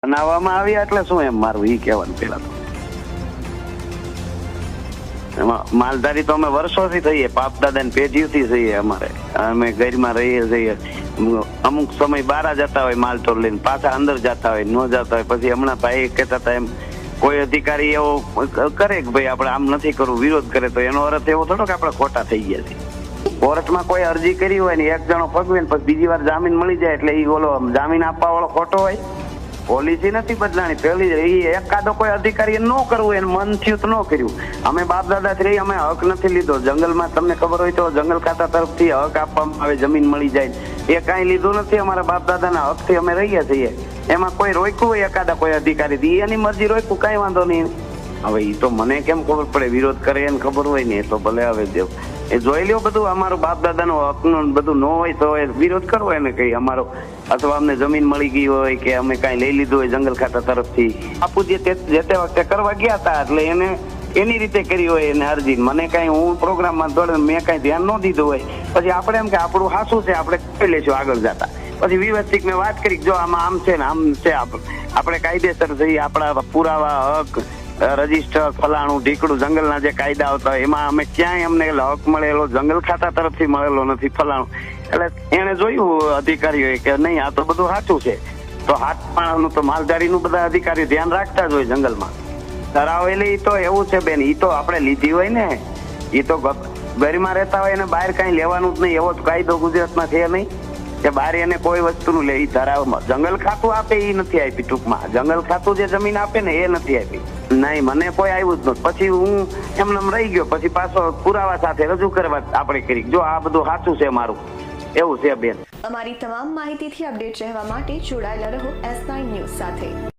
બનાવવામાં આવ્યા એટલે શું એમ મારું ઈ કહેવાનું પેલા તો એમાં માલધારી તો અમે વર્ષોથી થઈએ, બાપ દાદાની પેઢીઓથી થઈએ. અમે ઘરમાં રહીએ છીએ. અમુક સમય બહાર જતા હોય માલ તો લઈને, પાછા અંદર જતા હોય, ન જતા હોય. પછી હમણાં ભાઈ કહેતા હતા એમ કોઈ અધિકારી એવો કરે કે ભાઈ આપણે આમ નથી કરવું, વિરોધ કરે, તો એનો અર્થ એવો થોડો કે આપણે ખોટા થઈ ગયા છીએ. કોર્ટમાં કોઈ અરજી કરી હોય ને એક જણો ફગવે ને પછી બીજી વાર જામીન મળી જાય એટલે એ ઓલો જામીન આપવા વાળો ખોટો હોય. પોલિસી નથી બદલાણી. પેલી એકાદો કોઈ અધિકારી ન કરવું એને મન થયું તો ન કર્યું. અમે બાપ દાદા થી અમે હક નથી લીધો. જંગલમાં તમને ખબર હોય તો જંગલ ખાતા તરફથી હક આપવામાં આવે, જમીન મળી જાય, એ કાંઈ લીધું નથી. અમારા બાપ દાદાના હકથી અમે રહીએ છીએ. એમાં કોઈ રોક્યું હોય એકાદા કોઈ અધિકારી એની મરજી રોક્યું, કાંઈ વાંધો નહીં. હવે એ તો મને કેમ ખબર પડે? વિરોધ કરે એને ખબર હોય ને, એ તો ભલે હવે દેવ એ જોઈ લ્યો બધું. અમારું બાપ દાદાનો હકનું બધું ન હોય તો એ વિરોધ કરવો એને કઈ અમારો, અથવા અમને જમીન મળી ગઈ હોય કે અમે કાંઈ લઈ લીધું હોય જંગલ ખાતા તરફથી. બાપુ જે તે વખતે કરવા ગયા હતા એટલે એને એની રીતે કરી હોય એને અરજી. મને કાંઈ હું પ્રોગ્રામમાં દોડે મેં કાંઈ ધ્યાન ન દીધું હોય. પછી આપણે એમ કે આપણું હાસું છે આપણે કરી લઈશું આગળ જતા. પછી વ્યવસ્થિત મેં વાત કરી જો આમાં આમ છે ને આમ છે, આપણે કાયદેસર થઈ આપણા પુરાવા હક રજીસ્ટર ફલાણું ઢીકડું જંગલના જે કાયદા આવતા હોય એમાં અમે ક્યાંય અમને હક મળેલો જંગલ ખાતા તરફથી મળેલો નથી ફલાણું. એટલે એને જોયું અધિકારીઓએ કે નહીં આ તો બધું સાચું છે. તો હાથ પાણાનું તો માલધારીનું બધા અધિકારીઓ ધ્યાન રાખતા જ હોય જંગલમાં. ધરાવેલી તો એવું છે બેન, એ તો આપણે લીધી હોય ને, એ તો ઘરમાં રહેતા હોય એને બહાર કાંઈ લેવાનું જ નહીં. એવો કાયદો ગુજરાતમાં છે નહીં કે બહાર એને કોઈ વસ્તુનું લે. એ ધરાવમાં જંગલ ખાતું આપે એ નથી આપી. ટૂંકમાં જંગલ ખાતું જે જમીન આપે ને એ નથી આપી. નહીં મને કોઈ આવ્યું જ નથી. પછી હું એમને રહી ગયો. પછી પાછો પુરાવા સાથે રજૂ કરવા આપણે કરી જો આ બધું સાચું છે મારું, એવું છે બેન. અમારી તમામ માહિતીથી અપડેટ રહેવા માટે જોડાયેલા રહો S9 ન્યૂઝ સાથે.